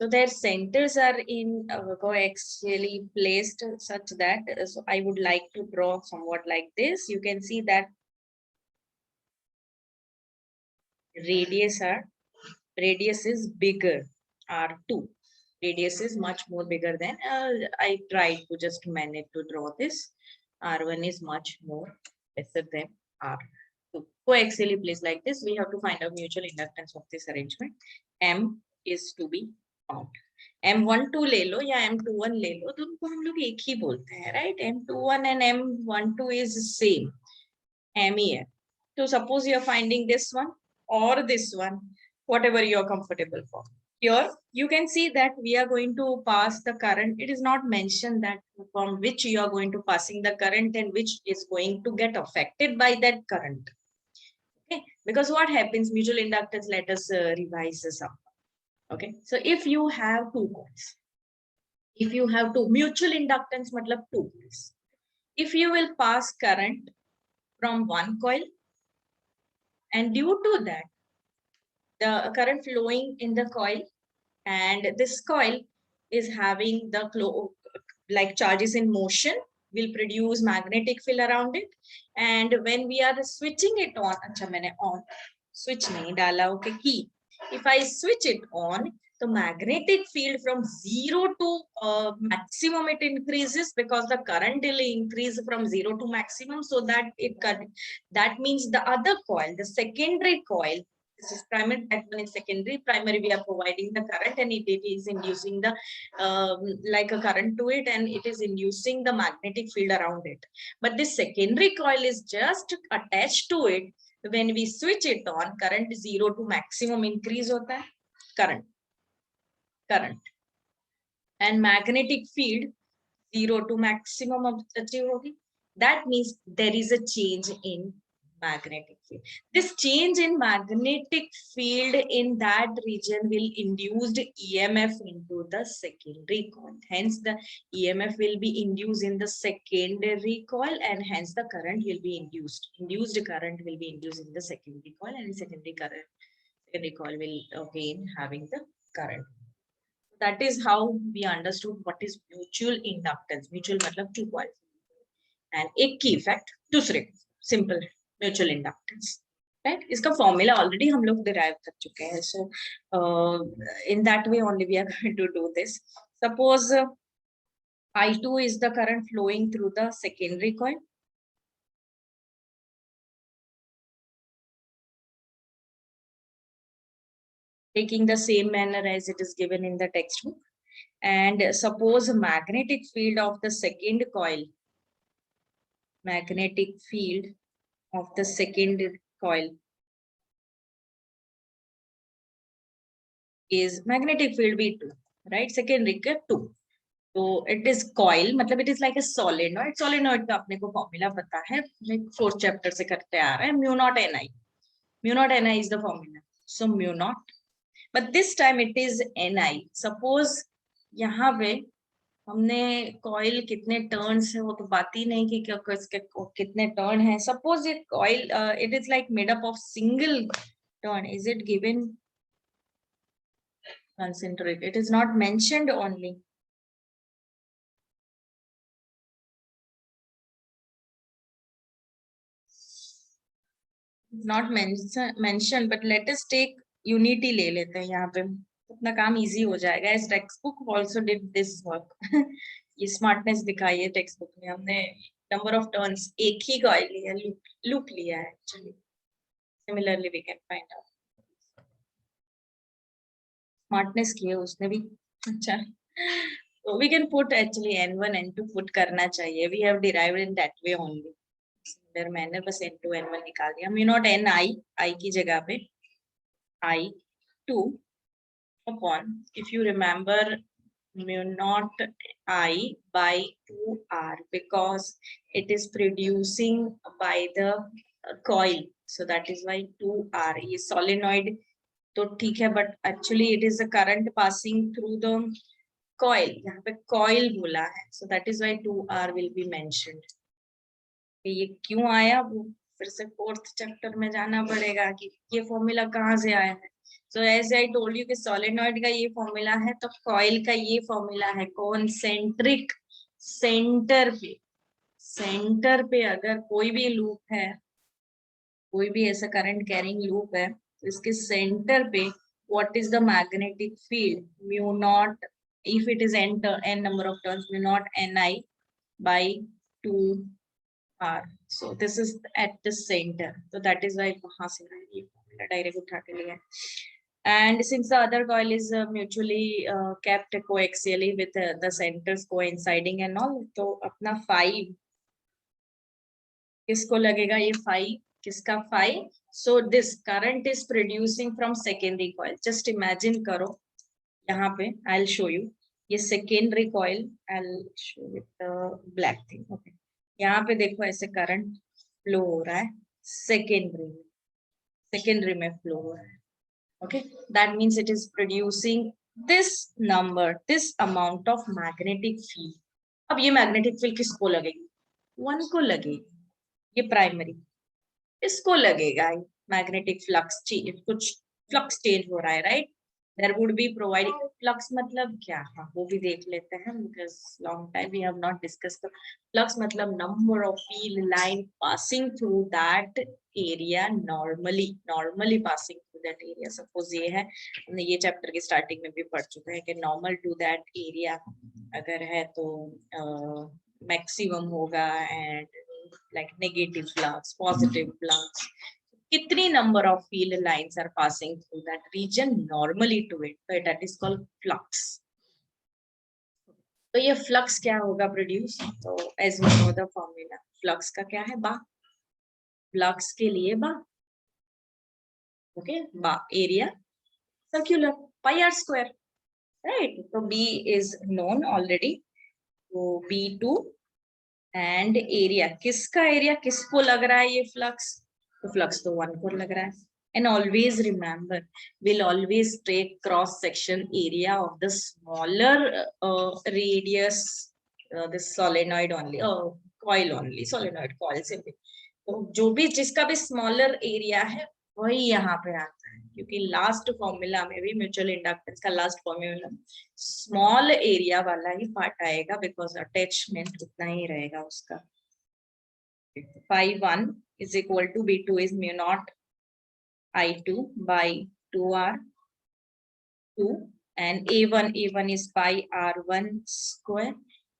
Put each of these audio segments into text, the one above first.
So their centers are in coaxially placed such that, so I would like to draw somewhat like this. You can see that radius is bigger, R2. Radius is much more bigger than, I tried to just manage to draw this. R1 is much more lesser than R2. Coaxially placed like this, we have to find out mutual inductance of this arrangement. M is to be found. M12 ले लो या M21 ले लो, तो उनको हम लोग एक ही बोलते हैं, right? M21 and M12 is same, M ही है. So suppose you are finding this one or this one, whatever you are comfortable for. Here you can see that we are going to pass the current. It is not mentioned that from which you are going to passing the current and which is going to get affected by that current. Okay, because what happens, mutual inductance, let us revise this up. Okay, so if you have two coils, if you have two mutual inductance, matlab two coils, if you will pass current from one coil, and due to that, the current flowing in the coil, and this coil is having the like charges in motion, will produce magnetic field around it. And when we are switching it on, acha maine on switch nahi dala, okay, key. If I switch it on, the magnetic field from 0 to maximum it increases, because the current will increase from 0 to maximum, so that that means the other coil, the secondary coil, this is primary, that one is secondary. Primary, we are providing the current, and it is inducing the like a current to it, and it is inducing the magnetic field around it. But this secondary coil is just attached to it. When we switch it on, current 0 to maximum increase hota hai, current, and magnetic field 0 to maximum achieve hogi. That means there is a change in magnetic field. This change in magnetic field in that region will induce EMF into the secondary coil. Hence, the EMF will be induced in the secondary coil, and hence the current will be induced. Induced current will be induced in the secondary coil, and secondary coil will again having the current. That is how we understood what is mutual inductance. Mutual matlab two coils. And एक की effect दूसरे, simple mutual inductance, right. इसका formula already हम लोग derive कर चुके हैं. So in that way only we are going to do this. Suppose I2 is the current flowing through the secondary coil. Taking the same manner as it is given in the textbook. And suppose magnetic field of the second coil, magnetic field of the second coil is magnetic field V2, right? Secondary 2. So it is coil, मतलब it is like a solenoid. Solenoid का अपने को formula पता है, like 4th chapter से करते आ रहे हैं. Mu naught Ni. Mu naught Ni is the formula. So mu naught. But this time it is Ni. Suppose यहाँ पे हमने कॉइल कितने टर्न्स है वो तो बात ही नहीं की कितने टर्न है. सपोज ये coil it is like made up of single turn. Is it given concentrate? It is not mentioned only. Not mentioned, but let us take unity ले लेते हैं यहाँ पे, अपना काम इजी हो जाएगा. इस text book also did this work. ये स्मार्टनेस दिखाई है टेक्स्ट बुक में. हमने नंबर ऑफ टर्न्स एक ही कॉइल लिया, लूप लिया है actually. Similarly we can find out. Smartness की है उसने भी. अच्छा, so we can put actually N1 N2 put करना चाहिए. We have derived in that way only. मैंने बस N2 N1 निकाल दिया. Mu naught Ni, I की जगह पे I2 upon, if you remember, mu naught I by 2R, because it is producing by the coil, so that is why 2R. ये solenoid तो ठीक है, but actually it is a current passing through the coil. यहाँ पे coil बोला है, so that is why 2R will be mentioned. ये क्यों आया वो फिर से 4th चैप्टर में जाना पड़ेगा कि ये फॉर्मूला कहाँ से आया है. So as I told you कि सोलेनॉइड का ये फॉर्मूला है, तो कॉइल का ये फॉर्मूला है कॉन्सेंट्रिक। सेंटर पे अगर कोई भी लूप है, कोई भी ऐसा करंट कैरिंग लूप है, तो इसके सेंटर पे what is the magnetic field, mu naught, if it is an number of turns, mu naught ni by 2r. So this is at the center, so that is why वहां से ये formula direct उठा के लिया. And since the other coil is mutually kept coaxially with the centers coinciding and all, तो अपना 5 किसको लगेगा, ये 5 किसका 5. So this current is producing from secondary coil. Just imagine करो यहाँ पे, I'll show you. ये secondary coil, I'll show you the black thing. Okay. यहाँ पे देखो ऐसे करंट फ्लो हो रहा है सेकेंडरी में फ्लो हो रहा है. Okay, that means it is producing this number, this amount of magnetic field. अब ये magnetic field किसको लगेगी, 1 को लगेगी, ये प्राइमरी. इसको लगेगा मैग्नेटिक फ्लक्स, कुछ फ्लक्स चेंज हो रहा है, right. There would be providing flux मतलब क्या है वो भी देख लेते हैं, because long time we have not discuss. The flux मतलब number of field line passing through that area, normally passing through that area. Suppose ये है, हमने ये चैप्टर के स्टार्टिंग में भी पढ़ चुका है कि नॉर्मल टू दैट एरिया अगर है तो मैक्सिमम होगा, and like negative flux, positive flux. कितनी number of field lines are passing through that region normally to it, so that is called flux. तो ये flux क्या होगा produce, तो as we know the formula, flux का क्या है बा, flux के लिए बा, okay, बा area circular pi r square, right. तो B is known already, तो B2 एंड एरिया, किसका एरिया किसको लग रहा है ये फ्लक्स, तो फ्लक्स तो 1 को लग रहा है. And always remember, will always take cross section area of the smaller radius, this solenoid only, coil only, solenoid coil से भी. तो जो भी जिसका भी स्मॉलर एरिया है वही यहाँ पे आता है, क्योंकि लास्ट फॉर्मूला में भी म्यूचुअल इंडक्टेंस का लास्ट फॉर्मूला स्मॉल एरिया वाला ही पार्ट आएगा, बिकॉज अटैचमेंट उतना ही रहेगा उसका. phi 1 is equal to b2 is mu naught I2 by 2r2 and a1 is pi r1 square.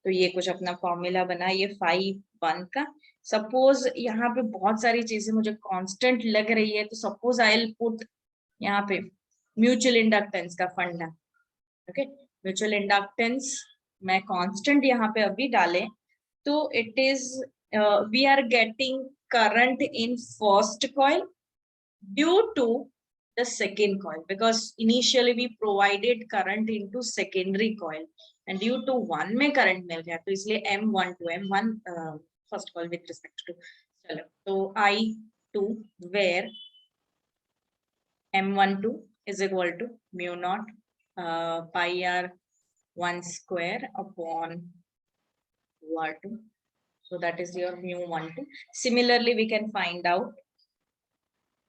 तो ये कुछ अपना फॉर्मूला बना ये phi 1 का. सपोज यहाँ पे बहुत सारी चीजें मुझे कांस्टेंट लग रही है, तो सपोज आई विल पुट यहाँ पे म्यूचुअल इंडक्टेंस का फंडा. ओके, म्यूचुअल इंडक्टेंस मैं कांस्टेंट यहाँ पे अभी डाले, तो it is we are getting current in first coil due to the second coil, because initially we provided current into secondary coil and due to one में current मिल गया, तो इसलिए M1 to M1 first coil with respect to. चलो, तो I2 where M12 is equal to mu naught pi r1 square upon 2r2. So that is your mu12. Similarly we can find out,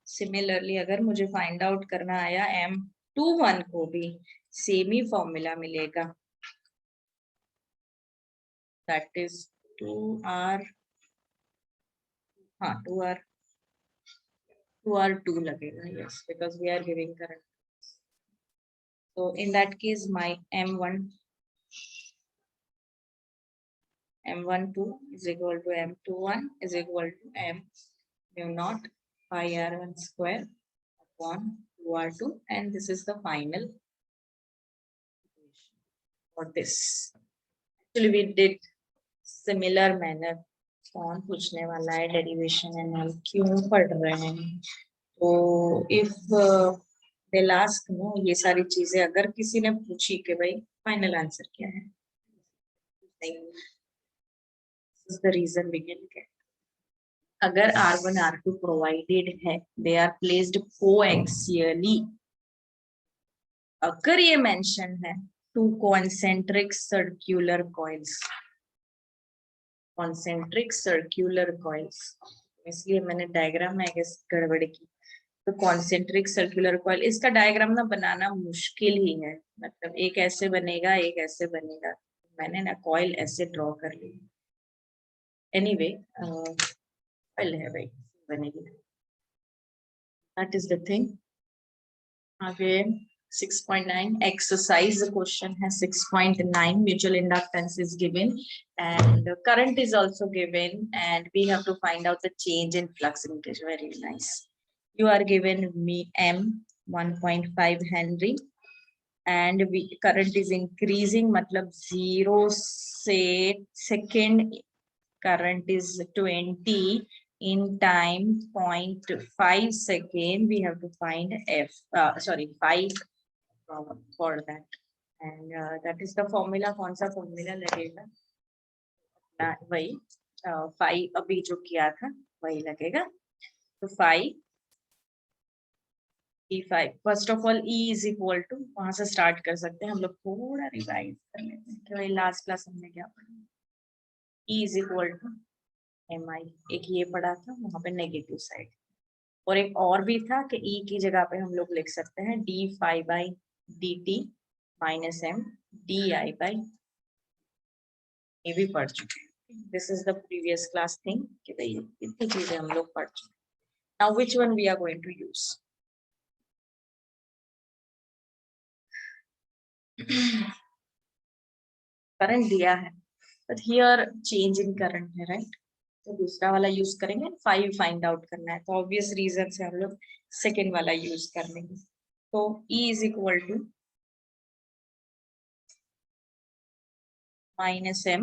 similarly अगर मुझे find out करना आया M21 को भी same ही formula मिलेगा, दैट इज 2r, हाँ 2r2 लगेगा, yes, because we are giving current. So in that case my M12 is equal to M21 is equal to M mu naught pi r1 square upon 2r2, and this is the final for this. Actually we did similar manner. कौन पूछने वाला है derivation and all, क्यों पढ़ रहे हैं, तो if they ask no ये सारी चीजें अगर किसी ने पूछी कि भाई फाइनल आंसर क्या है, this is the reason we can get. अगर R1 R2 प्रोवाइडेड है, दे आर प्लेस्ड कोएक्सियली, अगर ये मेंशन है to concentric circular coils, concentric circular coils, इसलिए मैंने डायग्राम में गड़बड़ की. तो कॉन्सेंट्रिक सर्कुलर कॉइल, इसका डायग्राम ना बनाना मुश्किल ही है, मतलब एक ऐसे बनेगा एक ऐसे बनेगा, मैंने ना कॉइल ऐसे ड्रॉ कर ली। एनीवे कॉइल है भाई, बनेगी, दैट इज द थिंग। आगे 6.9 exercise, the question has 6.9, mutual inductance is given and current is also given and we have to find out the change in flux linkage. Very nice. You are given me M 1.5 Henry and current is increasing, matlab 0 से second current is 20 in time 0.5 second. We have to find F, sorry 5 for that and that is the formula. कौन सा formula लगेगा? वही 5 अभी जो किया था वही लगेगा। तो 5 E5 first of all E is equal to, वहां से स्टार्ट कर सकते हैं हम लोग, थोड़ा रिवाइज कर लेते हैं कि भाई लास्ट क्लास हमने क्या पढ़ा। E is equal to MI, एक ये पढ़ा था वहां पे नेगेटिव साइड, और एक और भी था कि E की जगह पे हम लोग लिख सकते हैं d5/dt minus M di by, ये भी पढ़ चुके हैं। This is the previous class thing कि भाई इतनी चीजें हम लोग पढ़ चुके हैं। Now which one we are going to use? Current दिया है but here change in current है, राइट? तो दूसरा वाला यूज करेंगे, 5 फाइंड आउट करना है, तो ऑब्वियस रीजन से हम लोग सेकेंड वाला यूज कर लेंगे। तो E is equal to minus M,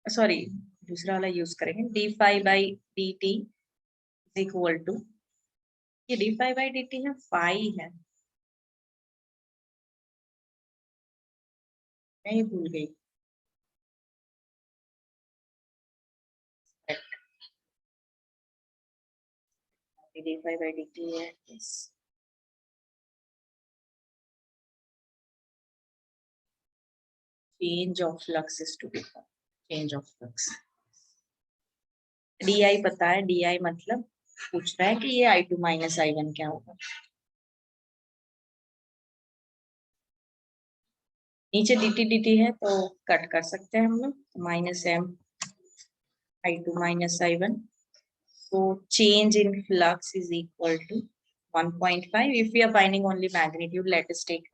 sorry दूसरा वाला यूज करेंगे, d5/dt इज इक्वल टू, ये d5/dt है, 5 है, मैं भूल गई, d5/dt है, yes. Change of flux is to be found. Change of flux. di पता है, di मतलब पूछ रहा है कि ये I2 माइनस I1 क्या होगा। नीचे dt है तो कट कर सकते हैं हम लोग, minus M I2 minus I1, so change in flux is equal to 1.5. If we are finding only magnitude, let us take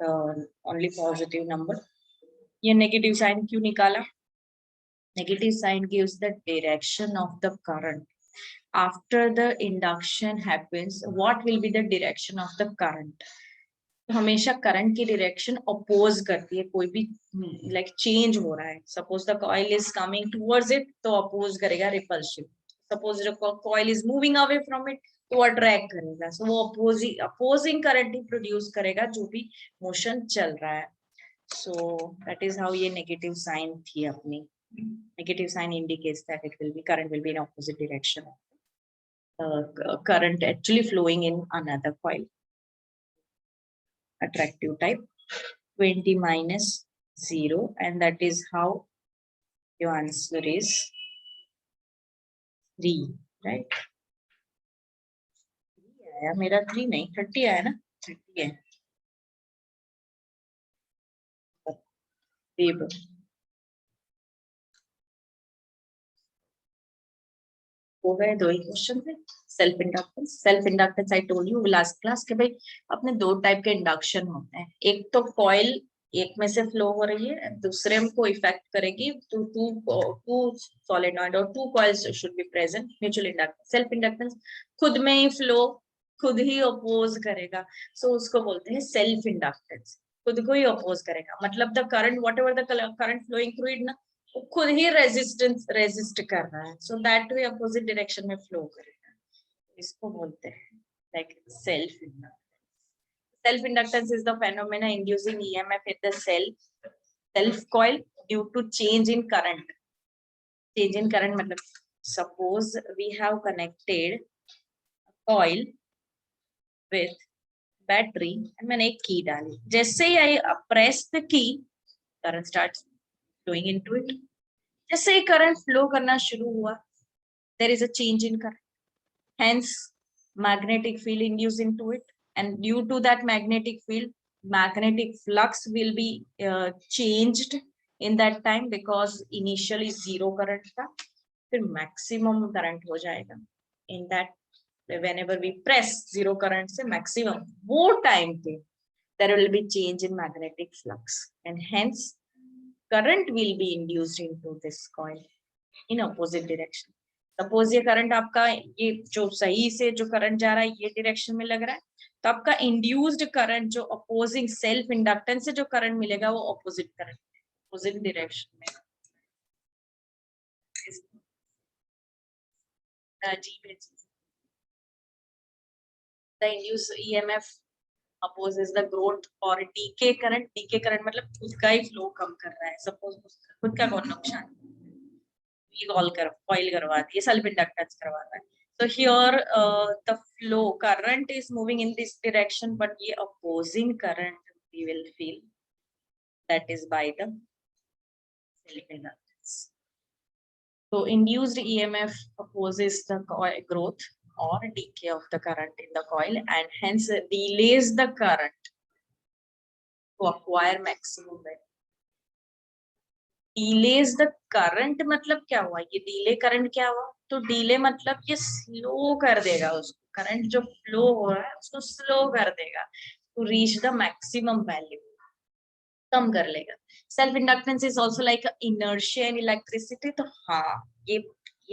only positive number. ये नेगेटिव साइन क्यों निकाला? Negative sign gives the direction of the current. After the induction happens, what will be the direction of the current? तो हमेशा current की direction oppose करती है, कोई भी लाइक चेंज हो रहा है, suppose the coil is coming towards it तो अपोज करेगा repulsion, suppose the coil is moving away from it तो अट्रैक्ट करेगा, सो वो अपोजिंग करंट ही प्रोड्यूस करेगा जो भी मोशन चल रहा है। सो दैट इज हाउ ये नेगेटिव साइन थी अपनी। Negative sign indicates that it will be, current will be in opposite direction. Current actually flowing in another coil. Attractive type 20 minus 0, and that is how your answer is 3, right? आया मेरा 3 नहीं 30 आया ना, 30 है। हो गए दो ही क्वेश्चन थे। Self inductance I told you last class के भाई अपने दो टाइप के इंडक्शन होते हैं, एक तो कॉइल एक में से फ्लो हो रही है, दूसरे को इफेक्ट करेगी, टू सोलेनॉइड और two coils should be present. Mutual inductance, self inductance खुद में ही फ्लो, खुद ही अपोज करेगा, सो उसको बोलते हैं सेल्फ इंडक्टेंस, खुद को ही अपोज करेगा, मतलब the current whatever the current flowing through it ना, खुद ही रेजिस्ट कर रहा है, so that way opposite direction में फ्लो करेगा, इसको बोलते हैं like self inductance. Self inductance is the phenomena inducing EMF in the self coil due to change in current. Change in current मतलब suppose we have connected coil with battery, मैंने एक key डाली, जैसे ही I press the key current starts flowing into it. जैसे ही current flow करना शुरू हुआ, there is a change in current. Hence, magnetic field induced into it, and due to that magnetic field, magnetic flux will be changed in that time, because initially zero current था, फिर maximum current हो जाएगा in that, whenever we press zero current से maximum वो time पे there will be change in magnetic flux, and hence current will be induced into this coil in opposite direction. Suppose ये current आपका, ये जो सही से जो करंट जा रहा है ये डायरेक्शन में लग रहा है, तो आपका इंड्यूस्ड करंट जो अपोजिंग सेल्फ इंडक्टेंस से जो करंट मिलेगा वो ऑपोजिट करंट, अपोजिट डायरेक्शन में। The induced EMF opposes the growth or decay current. Decay current मतलब खुद का ही फ्लो कम कर रहा है, सपोज खुद का कौन नुकसान, कॉइल करवा दी, सेल्फ इंडक्टेंस करवा रहा है, so here the flow current is moving in this direction, but ये opposing current we will feel, that is by the self inductance. So induced EMF opposes the growth or decay of the current in the coil, and hence delays the current to acquire maximum value. Delays the current मतलब क्या हुआ, ये delay current क्या हुआ, तो delay मतलब ये slow कर देगा उसको, करंट जो फ्लो हो रहा है उसको स्लो कर देगा to reach the maximum value, कम कर लेगा. Self inductance is also like inertia in electricity, तो हाँ ये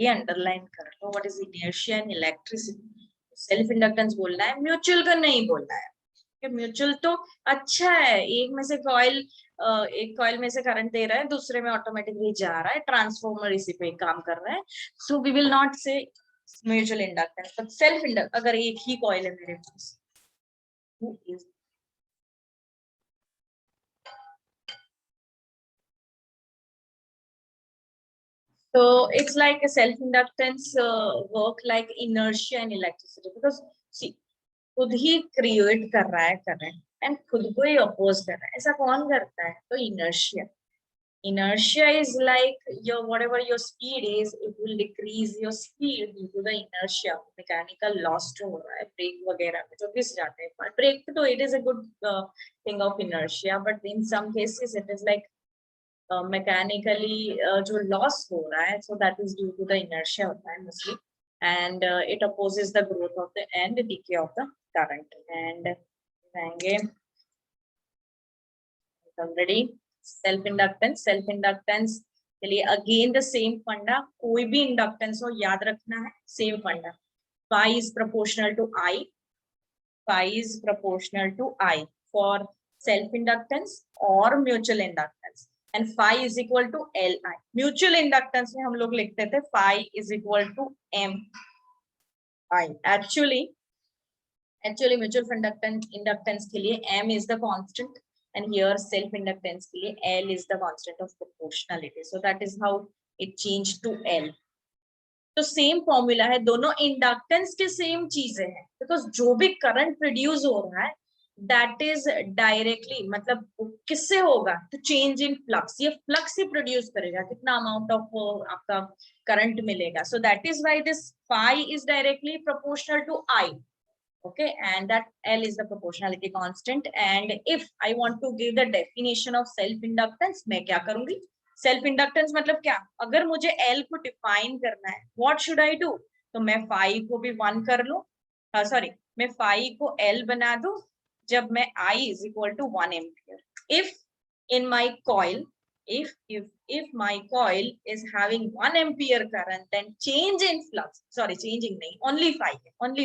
अंडरलाइन कर लो, what is inertia in electricity. Self inductance बोलना है, म्यूचुअल का नहीं बोलना है. म्यूचुअल तो अच्छा है, एक में से कॉइल, एक कॉइल में से करंट दे रहा है, दूसरे में ऑटोमेटिकली जा रहा है, ट्रांसफॉर्मर इसी पे काम कर रहा है, सो वी विल नॉट से mutual inductance, but self inductance अगर एक ही कॉइल है मेरे पास, so it's like a self inductance work like inertia in electricity, because see खुद ही क्रिएट कर रहा है करंट एंड खुद को ही अपोज कर रहा है, ऐसा कौन करता है, तो inertia. Inertia is like your whatever your speed is, it will decrease your speed due to the inertia. Mechanical loss जो हो रहा है ब्रेक वगैरह में जो घिस जाते हैं, but brake तो it is a good thing of inertia, but in some cases it is like mechanically जो loss हो रहा है, so that is due to the inertia होता है mostly, and it opposes the growth of the and decay of the current. And जाएंगे already self inductance. Self inductance के लिए again the same फंडा, कोई भी इंडक्टेंस हो याद रखना है सेम फंडा, phi is proportional to I, phi is proportional to I for self inductance or mutual inductance, and phi is equal to Li. mutual inductance में हम लोग लिखते थे phi is equal to Mi. actually mutual inductance के लिए M is the constant, and here self inductance के लिए L is the constant of proportionality, so that is how it changed to L. तो सेम फॉर्मूला है, दोनों inductance के same चीजें हैं, बिकॉज जो भी करंट प्रोड्यूस हो रहा है दैट इज डायरेक्टली मतलब किससे होगा, तो चेंज इन फ्लक्स, ये फ्लक्स ही प्रोड्यूस करेगा कितना अमाउंट ऑफ आपका करंट मिलेगा, so that is why this phi is directly proportional to I. Okay, and that L is the proportionality constant. And if I want to give the definition of self inductance, मैं क्या करूंगी, self inductance मतलब क्या, अगर मुझे L को define करना है, व्हाट शुड आई डू, तो मैं फाई को भी 1 कर लूं, सॉरी मैं फाई को L बना दूं जब मैं I is equal to 1 ampere. if in my coil if my coil is having 1 ampere current, then change in flux, sorry changing nahi, only phi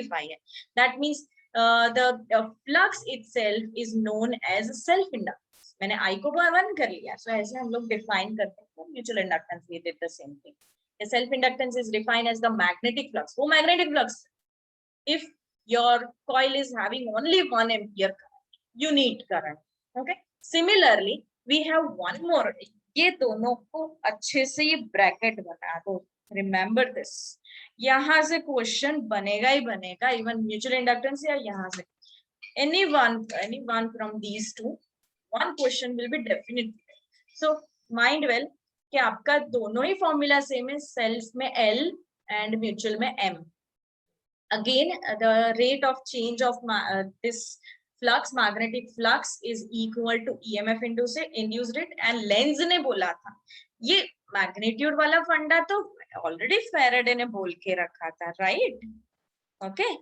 hai, that means the flux itself is known as self inductance. मैंने I को 1 कर लिया, so ऐसे हम लोग define करते हैं mutual inductance, we did the same thing. The self inductance is defined as the magnetic flux, वो magnetic flux, if your coil is having only 1 ampere current, you need current. Okay, similarly we have one more, ये दोनों को अच्छे से ये bracket बना दो, remember this, यहां से क्वेश्चन बनेगा ही बनेगा, इवन म्यूचुअल इंडक्टेंस या यहाँ से anyone from these two, one question will be definitely. so mind well कि आपका दोनों ही फॉर्मूला सेम है, सेल्फ में L एंड म्यूचुअल में M. Again, the rate of change of this flux, magnetic flux, is equal to EMF induced it, and length ने बोला था ये मैग्नीट्यूड वाला फंडा तो ऑलरेडी फेराडे ने बोल के रखा था, राइट? ओके,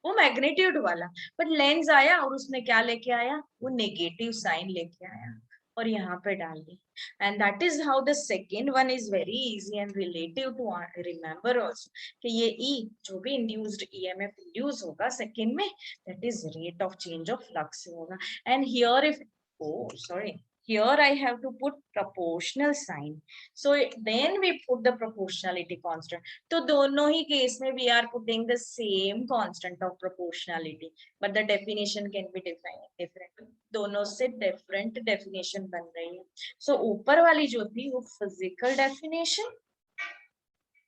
वो मैग्नीट्यूड वाला, बट लेंस आया और उसने क्या लेके आया, वो नेगेटिव साइन लेके आया और यहाँ पे डाल दी. And that is how the second one is very easy and relative to remember also, कि ये ई जो भी इंड्यूस्ड ईएमएफ इंड्यूस होगा सेकेंड में, that is rate of change of flux होगा. And here if, oh sorry, here I have to put proportional sign, so then we put the proportionality constant. तो दोनों ही case में we are putting the same constant of proportionality, but the definition can be defined differently. दोनों से different definition बन रही है. So ऊपर वाली जो थी वो physical definition,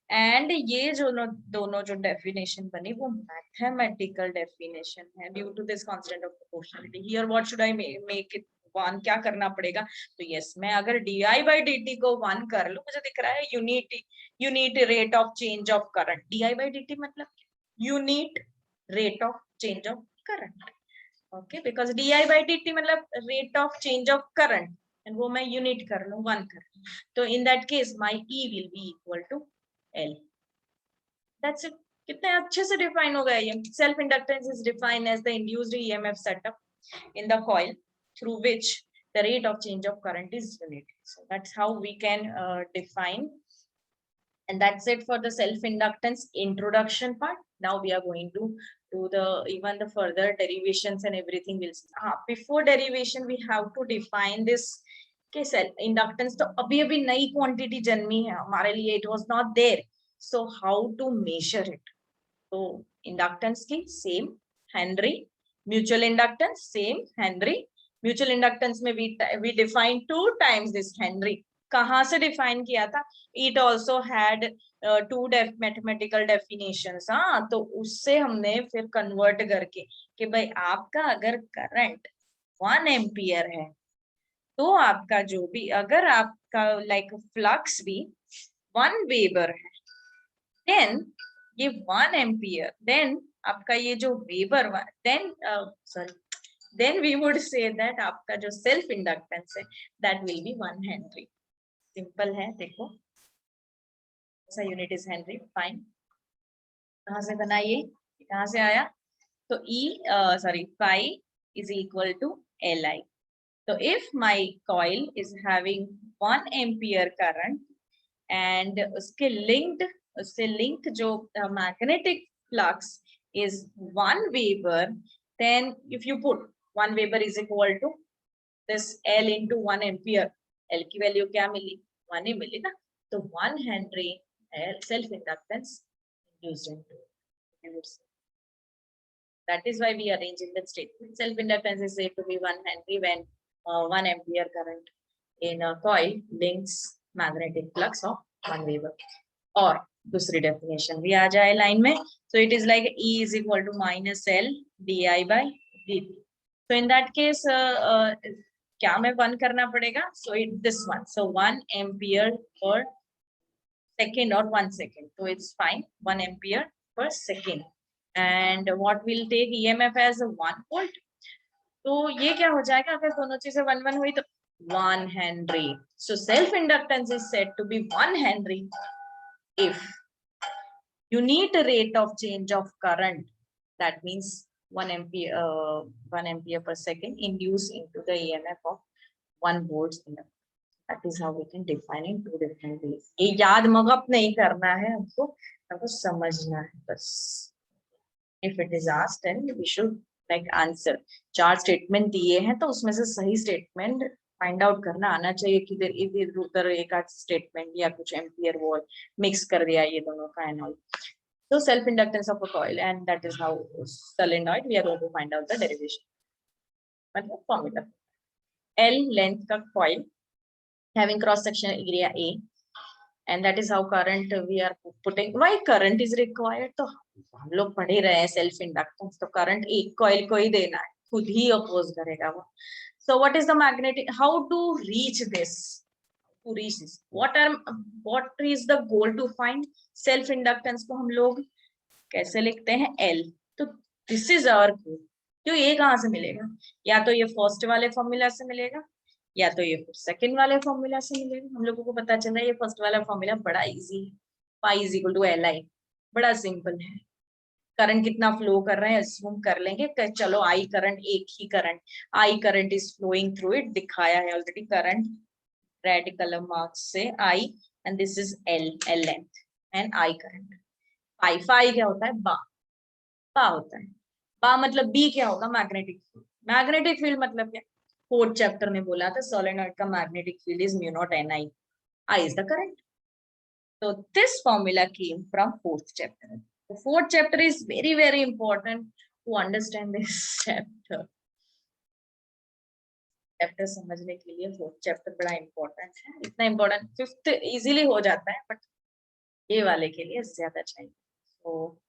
एंड ये जो दोनों जो डेफिनेशन बनी वो मैथमेटिकल डेफिनेशन है, due to this constant of proportionality. Here what should I make it one, क्या करना पड़ेगा? तो यस, मैं अगर डीआई बाई dt को 1 कर लूं, मुझे दिख रहा है unit rate of change of current. D i by dt मतलब unit rate of change of current. Okay, because d i by dt मतलब rate of change of current, and वो मैं यूनिट कर लूं 1 कर लूं, तो in that case my E will be equal to L. That's it. कितने अच्छे से डिफाइन हो गया ये. Self inductance is defined as the induced EMF setup in the coil through which the rate of change of current is unit. So that's how we can define, and that's it for the self inductance introduction part. Now we are going to do the even the further derivations and everything will see. Before derivation we have to define this के self inductance तो अभी अभी नई quantity जन्मी है हमारे लिए, it was not there, so how to measure it. तो इंडक्टेंस की same henry, mutual inductance same henry. Mutual inductance में we define 2 times this henry. कहाँ से डिफाइन किया था? It also had 2 mathematical definitions. हाँ, तो उससे हमने फिर कन्वर्ट करके कि भाई आपका अगर करंट 1 एम्पियर है तो आपका जो भी, अगर आपका लाइक फ्लक्स भी 1 वेबर है, देन ये 1 एम्पियर, देन आपका ये जो weber, then sorry, then we would say that आपका जो सेल्फ इंडक्टेंस है that will be 1 henry. Simple है, देखो ऐसा यूनिट इज हेनरी. फाइन, कहाँ से बना ये, कहाँ से आया? तो E sorry phi is equal to L I. So if my coil is having 1 ampere current and उसके linked जो magnetic flux is 1 Weber, then if you put 1 Weber is equal to this L into 1 ampere, L की value क्या मिली? 1 ही मिली ना. तो 1 Henry self inductance used into. That is why we arrange in that statement. Self inductance is said to be 1 Henry when 1 ampere current in a coil links magnetic flux of 1 Weber. और दूसरी definition भी आ जाए line में. So it is like E is equal to minus L di by dt. So in that case क्या में 1 करना पड़ेगा? So it this one. So 1 ampere per second or 1 second. So it's fine. 1 ampere per second. And what will take EMF as a 1 volt? तो ये क्या हो जाएगा अगर दोनों चीजें 1 हुई तो 1 henry. So self inductance is said to be 1 henry if unit rate of change of current, that means 1 ampere per second induced into the EMF of 1 volt. That is how we can define in 2 different ways. ये याद मगप नहीं करना है हमको समझना है बस. If it is asked, then we should like answer. 4 statement दिए हैं तो उसमें से सही स्टेटमेंट फाइंड आउट करना आना चाहिए कि इधर उधर एक आध स्टेटमेंट या कुछ एम्पियर वोल्ट मिक्स कर दिया ये दोनों का and all. So self inductance of a coil, and that is how solenoid we are going to find out the derivation. मतलब formula. L length का coil having cross sectional area A, and that is how current we are putting. Why current is required? तो हम लोग पढ़ ही रहे हैं self inductance, तो current एक कॉइल को ही देना है, खुद ही अपोज करेगा वो. So what is the magnetic, how to reach this? To reach this, what is the goal to find? Self inductance को हम लोग कैसे लिखते हैं L। तो दिस इज आवर Q। तो ये कहाँ से मिलेगा? या तो ये फर्स्ट वाले फॉर्मूला से मिलेगा या तो ये सेकंड वाले फॉर्मूला से मिलेगा। हम लोगों को पता चल रहा है ये फर्स्ट वाला फॉर्मूला बड़ा इजी है, phi is equal to LI, बड़ा सिंपल है। करंट कितना फ्लो कर रहे हैं अज्यूम कर लेंगे, चलो आई करंट, एक ही current, I current is flowing through it, दिखाया है already current red colour mark से I, and this is L length and I current. Phi क्या होता है? बा होता है। बा मतलब बी क्या होगा? Magnetic field. मैग्नेटिक फील्ड मतलब क्या? फोर्थ चैप्टर में बोला था सोलेनॉइड का magnetic field is mu naught N I, I is the current. So this formula came from fourth chapter. The fourth chapter is very, very important to understand this chapter. Chapter समझने के लिए fourth chapter बड़ा important है। इतना important fifth easily हो जाता है, but ये वाले के लिए ज्यादा चाहिए। तो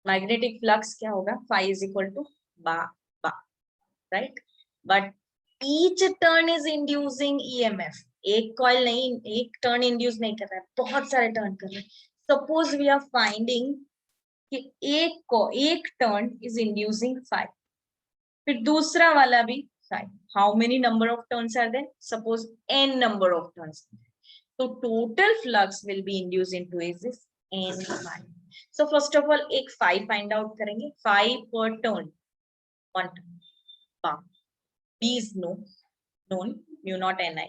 मैग्नेटिक फ्लक्स क्या होगा? फाई इज इक्वल टू बा, right? But each turn is inducing EMF. एक कॉइल नहीं, एक टर्न इंड्यूस नहीं कर रहा है, बहुत सारे टर्न कर रहे हैं। सपोज वी आर फाइंडिंग कि एक टर्न इज इंड्यूसिंग 5, फिर दूसरा वाला भी 5। How many number of turns are there? Suppose n number of turns, तो total flux will be induce into is n5। So first of all एक 5 find out करेंगे, 5 पर turn, 1 turn. B is known, mu naught Ni.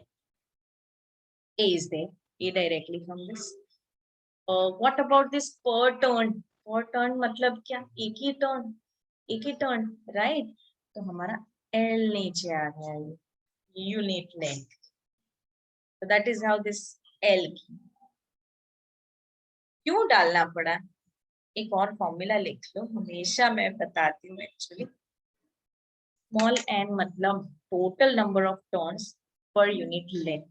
A is there, A directly from this. What about this per turn? Per turn मतलब क्या? एक ही turn, right? तो हमारा L नीचे आ गया, unit length. So that is how this L क्यों डालना पड़ा? एक और फॉर्मूला लिख लो, हमेशा मैं बताती हूँ एक्चुअली। स्मॉल n मतलब total number of turns per unit length,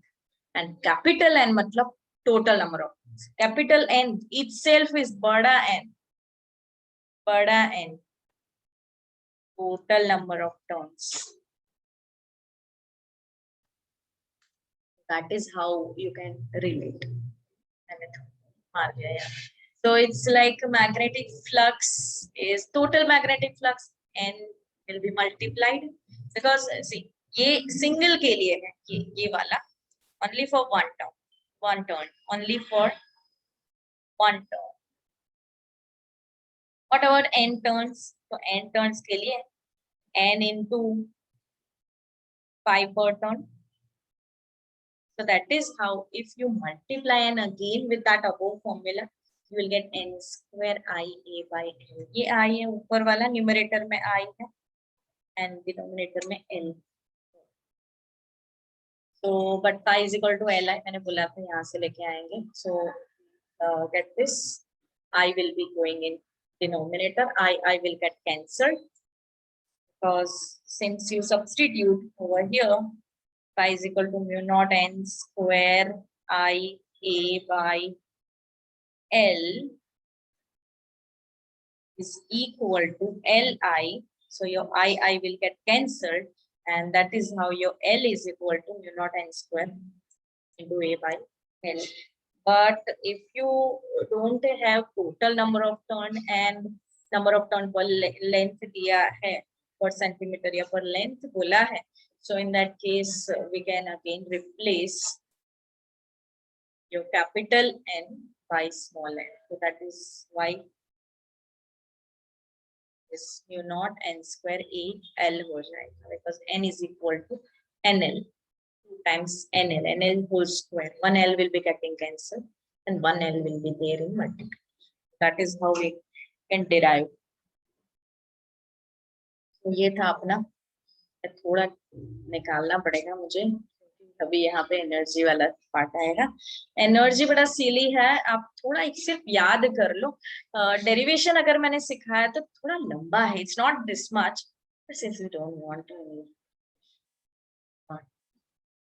and capital N मतलब total number of turns. Capital N itself is बड़ा N, total number of turns. That is how you can relate. So it's like magnetic flux is total magnetic flux, N will be multiplied because see ये single के लिए है, ये वाला only for one turn, only for one turn. What about n turns? तो n turns के लिए n into 5 per turn. So that is how if you multiply n again with that above formula, you will get n square I a by l. ये I है ऊपर वाला, numerator में I है and denominator में L. So but pi is equal to Li, मैंने बोला था यहाँ से लेके आएंगे. So get this, I will be going in denominator, I will get cancelled because since you substitute over here, pi is equal to mu naught n square I a by L is equal to Li. So your I will get cancelled, and that is how your L is equal to mu naught n square into a by L. But if you don't have total number of turn and number of turn per length दिया है, per centimeter या per length बोला है, so in that case we can again replace your capital N by small n. So that is why this mu naught n square a L हो जाएगा, because n is equal to NL times NL whole square. One L will be getting cancelled and one L will be there in multiple. That is how we can derive. तो ये था अपना, थोड़ा निकालना पड़ेगा मुझे, अभी यहाँ पे एनर्जी वाला पार्ट आएगा। एनर्जी बड़ा सिली है, आप थोड़ा एक सिर्फ याद कर लो। डेरिवेशन अगर मैंने सिखाया तो थोड़ा लंबा है, इट्स नॉट दिस मच, बस if you don't want to,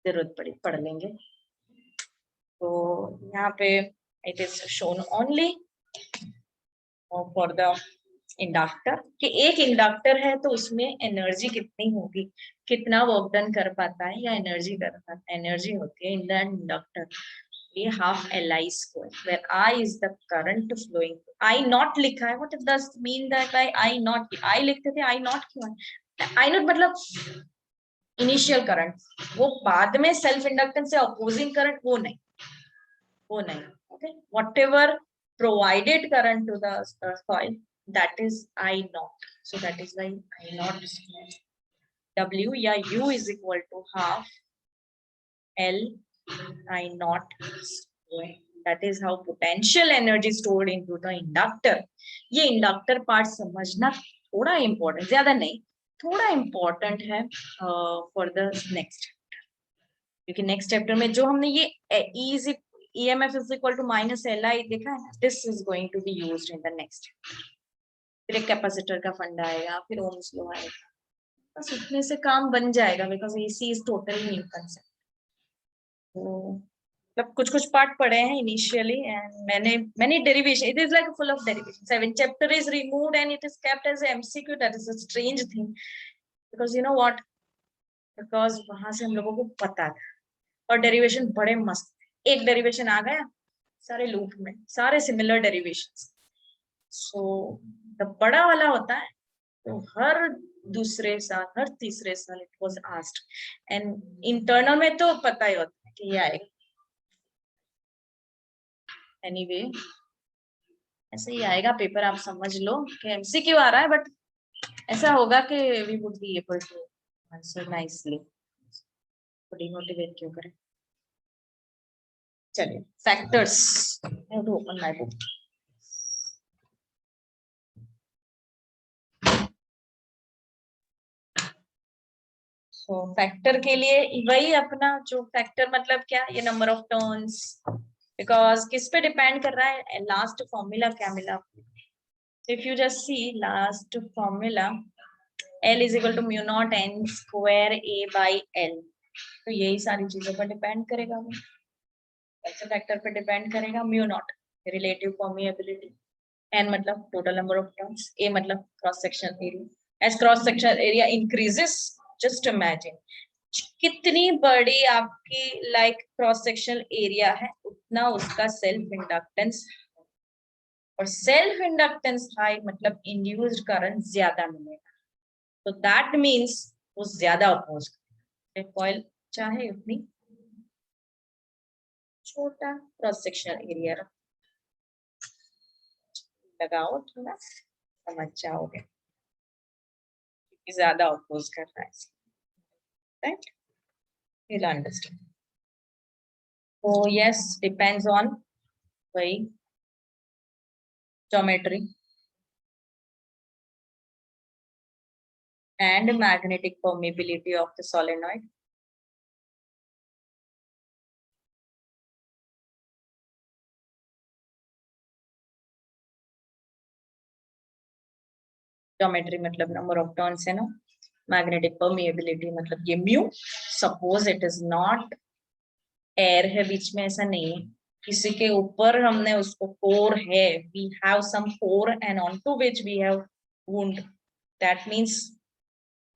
जरूरत पड़ी पढ़ लेंगे। तो यहाँ पे it is shown only for the inductor कि एक इंडक्टर है तो उसमें एनर्जी कितनी होगी, कितना वर्क डन कर पाता है या एनर्जी कर पाता है, एनर्जी होती है इन द इंडक्टर। ये half Li square, where I is the current flowing. I not लिखा है. What does mean that by I not? I लिखते थे I not क्यों है? I not मतलब इनिशियल करंट, वो बाद में सेल्फ इंडक्टेंस से अपोजिंग करंट, वो नहीं, वो नहीं. Okay, whatever provided current to the coil, that is I naught. So that is why I naught W या U is equal to half L I naught square. That is how potential energy stored into the inductor. ये inductor part समझना थोड़ा important, ज्यादा नहीं, थोड़ा important है for the next, क्योंकि next chapter में जो हमने ये EMF is equal to minus LI देखा है, this is going to be used in the next. फिर एक कैपेसिटर का फंडा आएगा, फिर ओम्स लॉ आएगा, बस उतने से काम बन जाएगा, because AC is totally new concept. तो मतलब कुछ कुछ पार्ट पढ़े हैं इनिशियली, एंड मैंने derivation, it is like full of derivation. 7 chapter is removed and it is kept as MCQ. That is a strange thing, because you know what, because वहां से हम लोगों को पता था, और डेरिवेशन बड़े मस्त. एक डेरिवेशन आ गया, सारे लूप में सारे सिमिलर डेरिवेशंस. सो द बड़ा वाला होता है, तो हर दूसरे साल, हर तीसरे साल it was asked, and internal में तो पता ही होता है कि ये आएगा. एनीवे ऐसे ही आएगा पेपर, आप समझ लो कि MCQ आ रहा है, बट ऐसा होगा कि we would be able to answer nicely. Demotivate क्यों करें. चलिए, factors. I have to open my book. So factor के लिए वही अपना जो फैक्टर मतलब क्या, ये नंबर ऑफ टर्न्स, बिकॉज किस पे डिपेंड कर रहा है, लास्ट फॉर्मूला क्या मिला. If you just see last formula, L is equal to mu naught N square A by L. तो यही सारी चीजों पर डिपेंड करेगा, वो फैक्टर पे डिपेंड करेगा. Mu naught relative permeability, N मतलब total number of turns, A मतलब cross section area. As cross section area increases, just imagine कितनी बड़ी आपकी लाइक क्रॉस सेक्शन एरिया है, उतना उसका सेल्फ इंडक्टेंस, और सेल्फ इंडक्टेंस हाई मतलब इंड्यूस्ड करंट ज्यादा मिलेगा. तो दैट मीन्स वो ज्यादा अपोज करेगा. कॉइल चाहे उतनी छोटा क्रॉस सेक्शन एरिया लगाओ, थोड़ा समझ जाओगे ज्यादा अपोज कर रहा है, right. you'll understand. So yes, depends on वही geometry and magnetic permeability of the solenoid. Geometry मतलब number of turns है ना, magnetic permeability मतलब ये mu. Suppose it is not air है बीच में, ऐसा नहीं है, किसी के ऊपर हमने उसको core है, we have some core and onto which we have wound. That means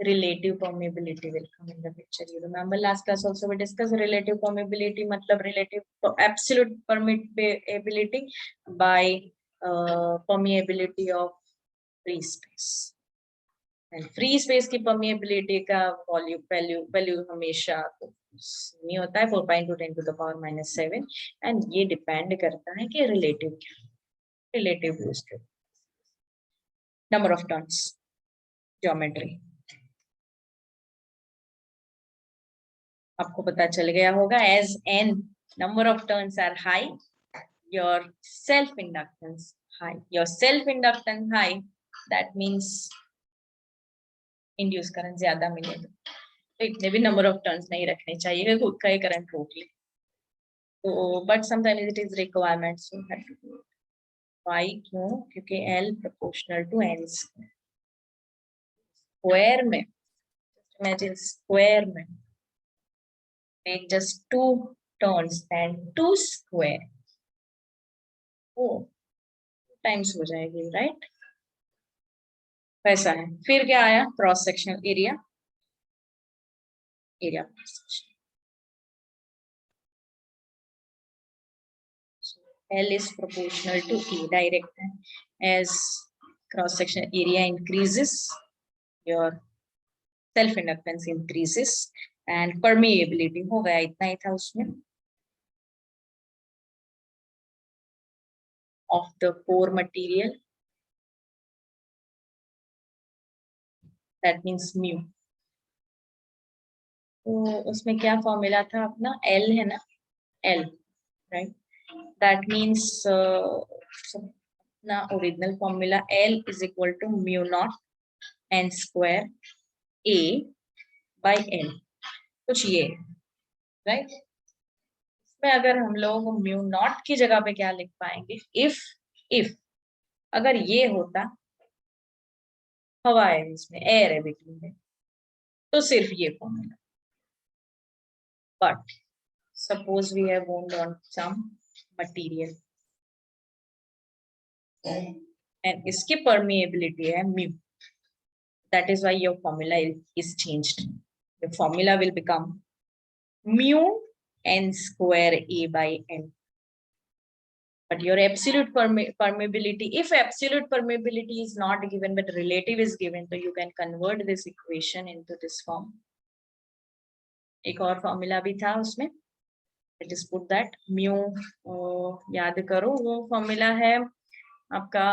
relative permeability will come in the picture. You remember last class also we discussed relative permeability मतलब relative absolute permeability by permeability of free space. And free space की permeability का value हमेशा नहीं होता है 4.2 × 10⁻⁷, and ये depend करता है कि relative क्या, relative boost, number of turns, geometry. आपको पता चल गया होगा, as n number of turns are high, your self inductance high. Your self inductance high, that means induced current ज्यादा मिलेगा. तो इतने भी number of turns नहीं रखने चाहिए, खुद का ही करंट रोक ले. तो but sometimes it is requirement, so have to do it. Why? क्यों? क्योंकि L proportional to N square में, imagine square में make just 2 turns and 2 square, oh times हो जाएगी, राइट. वैसा है. फिर क्या आया, cross section area, area L is proportional to A, direct है. As cross section area increases, your self inductance increases and permeability हो गया, इतना ही था उसमें, of the pore material, that means mu. तो उसमें क्या फॉर्मूला था अपना, L है ना, L, right? That means अपना original formula L is equal to mu naught n square A by N, कुछ ये, right? इसमें अगर हम लोग mu naught की जगह पे क्या लिख पाएंगे, if अगर ये होता, हवा है इसमें, एयर है बिटवीन में, तो सिर्फ ये formula. But suppose we have wound on some material and इसकी permeability है mu. That is why your formula is changed. The formula will become mu n square A by N. But your absolute permeability, if absolute permeability is not given but relative is given, so you can convert this equation into this form. एक और formula भी था उसमें, let us put that mu, याद करो वो formula है आपका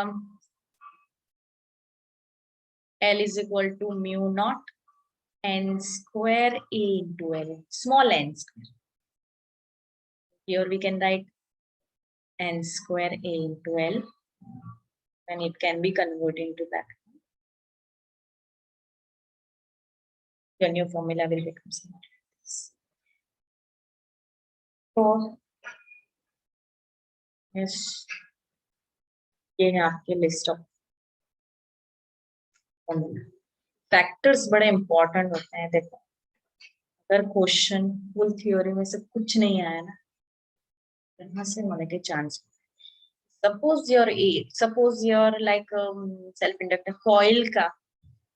L is equal to mu naught n square A into L, small n square. Here we can write n square A into L, and it can be converted into that. Your new formula will become something like this. So, yes, ये है आपके list of formula. Factors बड़े important होते हैं. देखो, अगर question full theory में से कुछ नहीं आया ना, यहाँ से होने के chance. Suppose your like self-inductive coil का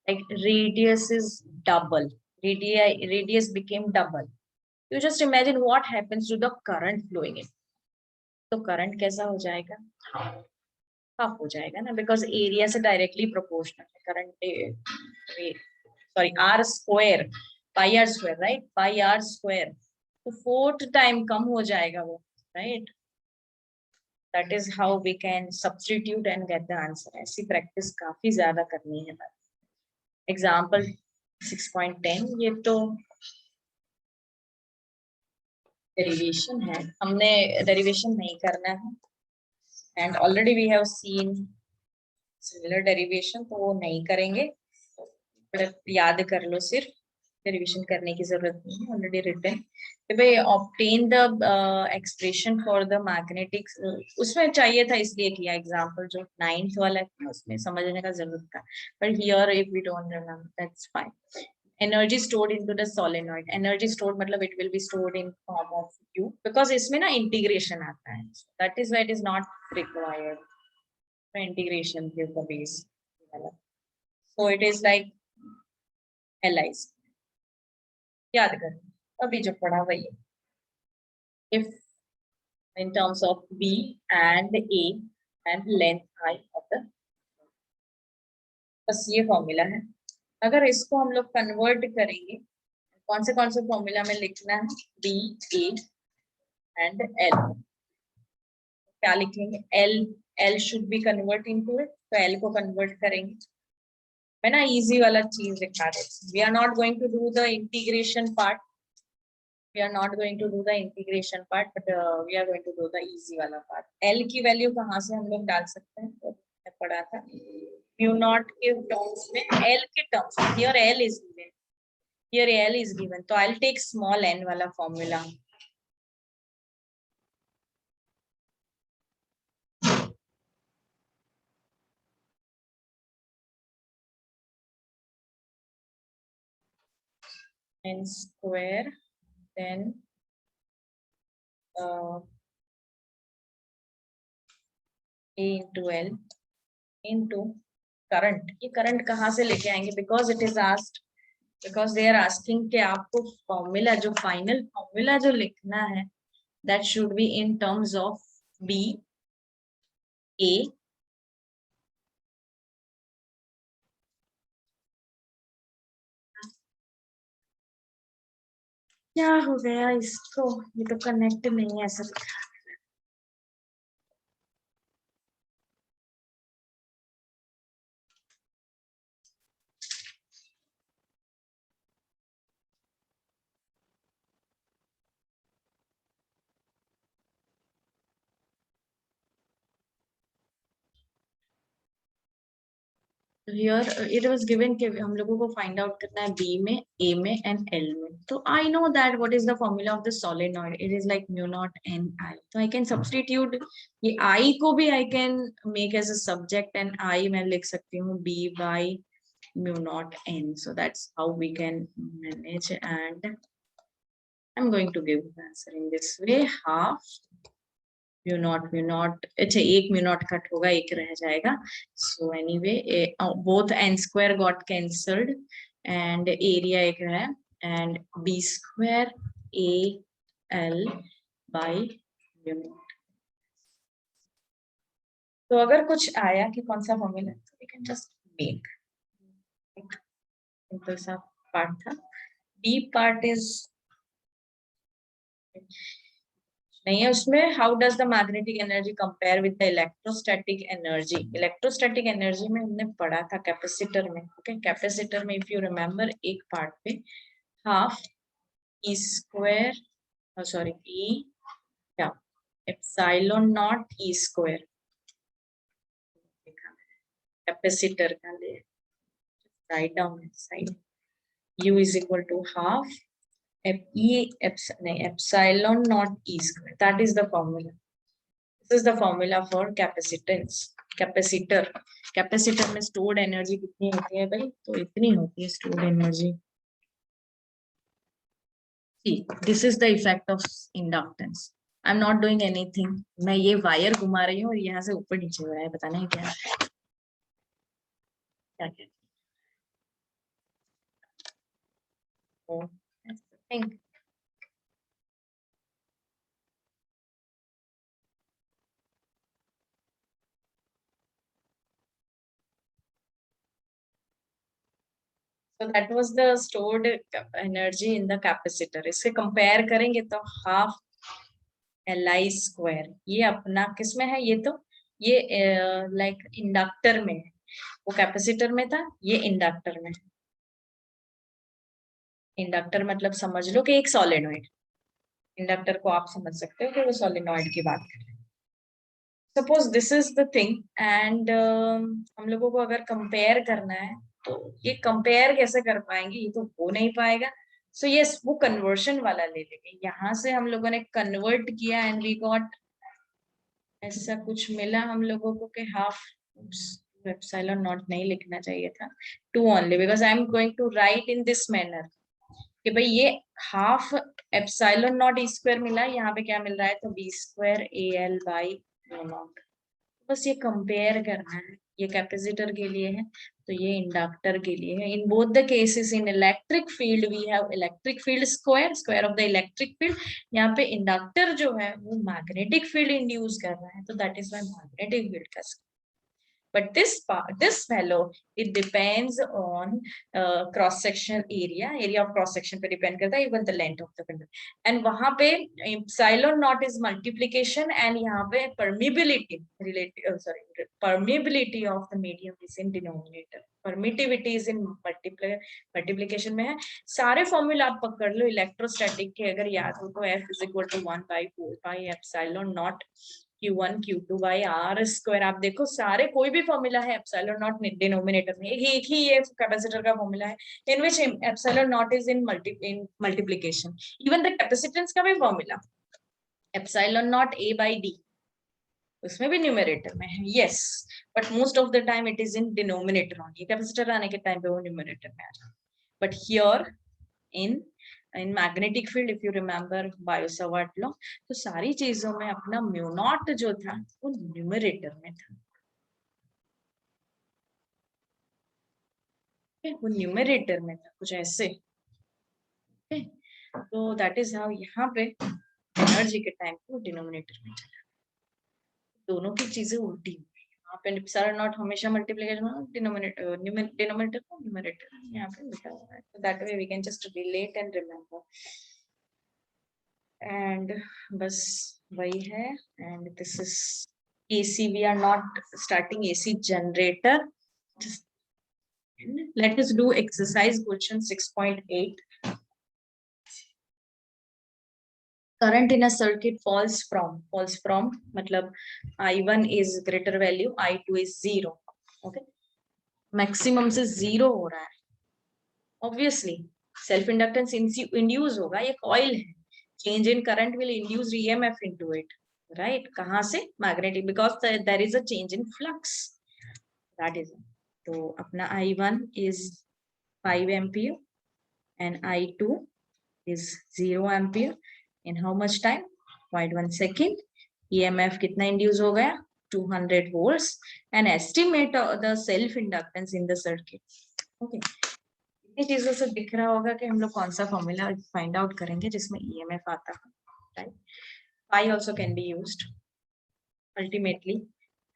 like radius is double, radius became double. You just imagine what happens to the current flowing in. तो current कैसा हो जाएगा, half हो जाएगा ना, because area से directly proportional है current. Sorry, r square, pi r square, right? Pi r square, तो 4th time कम हो जाएगा वो, right? That is how we can substitute and get the answer. ऐसी practice काफी ज्यादा करनी है. Example 6.10, ये तो derivation है, हमने derivation नहीं करना है, and already we have seen similar derivation, तो वो नहीं करेंगे. याद कर लो, सिर्फ derivation करने की जरूरत नहीं है, already written. भाई obtain the expression for the magnetic, उसमें चाहिए था इसलिए किया. एग्जांपल जो 9th वाला है उसमें समझने का जरूरत था, but here if we don't remember, that's fine. Energy stored into the solenoid, energy stored मतलब it will be stored in form of U, because इसमें ना integration आता है, that is why it is not required for integration के ऊपर base. So it is like Li. याद कर, अभी जो पढ़ा वही है. If in terms of B and A and length I of the, बस ये फॉर्मूला है. अगर इसको हम लोग कन्वर्ट करेंगे, कौन से फॉर्मूला में लिखना है, B, A and L. क्या लिखेंगे, L should be convert into it, तो L को कन्वर्ट करेंगे. मैं ना इजी वाला चीज दिखा रहे. We are not going to do the integration part. We are not going to do the integration part, but we are going to do the easy वाला part. L की वैल्यू कहाँ से हम लोग डाल सकते हैं, तो पढ़ा था mu naught के टर्म्स में, L के टर्म्स में. Here L is given, here L is given, तो I'll take small n वाला formula. n square, then A into L into current. ये करंट कहाँ से लेके आएंगे, because it is asked, because they are asking कि आपको फॉर्मूला, जो फाइनल फॉर्मूला जो लिखना है, that should be in terms of B ए क्या हो गया इसको, ये तो कनेक्ट नहीं है ऐसा। हियर इट वाज गिवन कि हम लोगों को फाइंड आउट करना है बी में, ए में एंड एल में। तो I know that what is the formula of the solenoid, it is like mu naught N I. तो आई कैन सब्स्टिट्यूट ये आई को भी I can make as a subject, and I मैं लिख सकती हूँ B by mu naught N. So that's how we can manage, and I am going to give the answer in this way, half mu naught, अच्छा एक mu not cut होगा, एक रह जाएगा। So anyway both N square got cancelled and area एक है, and B square A L by mu naught. तो अगर कुछ आया कि कौन सा फॉर्मूला, तो we can just make simple सा पार्ट था। बी पार्ट इज नहीं है उसमें, how does the magnetic energy compare with the electrostatic energy. Electrostatic energy में हमने पढ़ा था कैपेसिटर में, ओके कैपेसिटर में इफ यू रिमेम्बर एक पार्ट पे हाफ ई स्क्वायर, सॉरी ई क्या epsilon naught E square capacitor का ले, write down side, u is equal to half epsilon not e square, that is the formula. This is the formula for capacitance, capacitor. Capacitor में stored energy कितनी होती है भाई, तो इतनी होती है stored energy. This is the effect of inductance. I am not doing anything, मैं ये वायर घुमा रही हूँ और यहाँ से ऊपर नीचे हो रहा है, पता नहीं क्या क्या क्या। So, that's the thing. So that was the stored energy in the capacitor. इससे कंपेयर करेंगे तो हाफ एल आई स्क्वायर, ये अपना किसमें है, ये तो ये लाइक इंडक्टर में है, वो कैपेसिटर में था, ये इंडक्टर में है। इंडक्टर मतलब समझ लो कि एक सोलेनॉइड, इंडक्टर को आप समझ सकते हो कि वो सोलेनॉइड की बात कर रहे हैं। Suppose this is the thing, and हम लोगों को अगर कंपेयर करना है तो ये कंपेयर कैसे कर पाएंगे, ये तो हो नहीं पाएगा। सो यस वो कन्वर्शन वाला ले लेंगे, यहाँ से हम लोगों ने कन्वर्ट किया एंड वी गॉट ऐसा कुछ मिला हम लोगों को कि हाफ एप्सिलॉन नॉट नहीं लिखना चाहिए था, two only, because I am going to write in this manner कि भाई ये half epsilon naught E square मिला, यहाँ पे क्या मिल रहा है, तो B square A L by naught. बस ये कंपेयर करना है, ये कैपेसिटर के लिए है तो ये इंडक्टर के लिए है। In both the cases in electric field we have electric field square, square of the electric field. यहाँ पे इंडक्टर जो है वो मैग्नेटिक फील्ड इंड्यूस कर रहा है, तो that is why magnetic field का। But this fellow, it depends on cross-sectional area of cross-section पे depend करता है, even the length of the conductor. And वहाँ पे epsilon naught is multiplication, and यहाँ पे permeability permeability of the medium is in denominator. Permittivity is in multiplication में है। सारे फॉर्मूला आप पकड़ लो इलेक्ट्रोस्टैटिक के, अगर याद हो तो F is equal to 1/4 epsilon naught Q1 Q2 by R square. आप देखो सारे कोई भी फॉर्मूला है एप्सिलॉन नॉट डिनोमिनेटर में, एक ही ये कैपेसिटर का फॉर्मूला है in which epsilon naught is in multiplication. Even the capacitance का भी formula epsilon naught A by D, उसमें भी न्यूमरेटर में है, yes, but most of the time it is in denominator only. Capacitor आने के टाइम पे वो न्यूमरेटर में आ जाता है, but here in magnetic field if you remember Biot-Savart law, तो सारी चीजों में अपना म्यू नॉट जो था वो न्यूमरेटर में था, वो न्यूमरेटर में था कुछ ऐसे। तो दैट इज हाउ यहाँ पे एनर्जी के टाइम को डिनोमिनेटर में चला। दोनों की चीजें उल्टी हो गई। यहाँ पे सारा नॉट हमेशा मल्टीप्लिकेशन डिनोमिनेटर डिनोमिनेटर को न्यूमरेटर यहाँ पे लिखा हुआ है, so that way we can just relate and remember and बस वही है। and this is AC, we are not starting AC generator. Just let us do exercise question 6.8. Current in a circuit falls from मतलब I1 is greater value, I2 is 0. Okay, maximum से 0 हो रहा है, obviously self inductance induce होगा, ये coil है, change in current will induce EMF into it, right? कहां से? Magnetic, because there is a change in flux, that is. तो अपना I1 is 5 ampere and I2 is 0 ampere in how much time? 0.1 second. EMF कितना induce हो गया? 200 volts and estimate the self inductance in the circuit. Okay, इतनी चीजों से दिख रहा होगा कि हम लोग कौन सा फॉर्मूला फाइंड आउट करेंगे जिसमें EMF आता है, right? Phi also can be used. Ultimately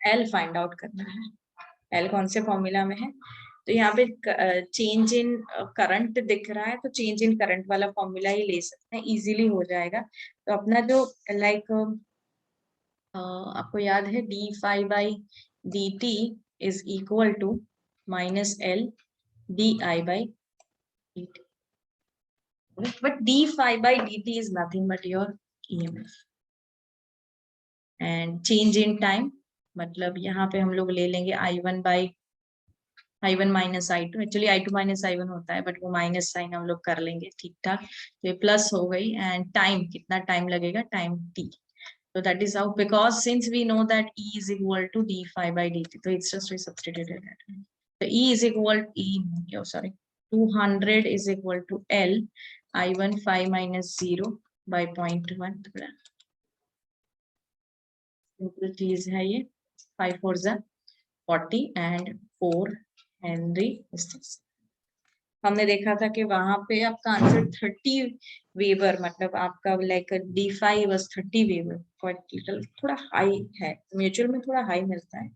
L find out करना है। L कौन से फॉर्मूला में है? तो यहाँ पे चेंज इन करंट दिख रहा है, तो चेंज इन करंट वाला फॉर्मूला ही ले सकते हैं, इजीली हो जाएगा। तो अपना जो लाइक आपको याद है d phi by d t is equal to minus L d I by d t, but d phi by d t is nothing but your EMF। And change in time मतलब यहाँ पे हम लोग ले लेंगे I1 by I1 minus I2, actually I2 minus I1 होता है, but वो माइनस साइन हम लोग कर लेंगे, ठीक ठाक। तो ये प्लस हो गई, एंड टाइम कितना टाइम लगेगा? Time t। So that is how, because since we know that E is equal to d phi by dt, so it's just we substituted it. So E is equal sorry, 200 is equal to L I1 phi minus 0 by 0.1। Simple चीज है ये, 5 4 जा 40 and 4 Henry. हमने देखा था कि वहां पे आपका आंसर 30 वेबर, मतलब आपका like D five was 30 weber, quite little, थोड़ा हाई है। म्यूचुअल में थोड़ा हाई मिलता है,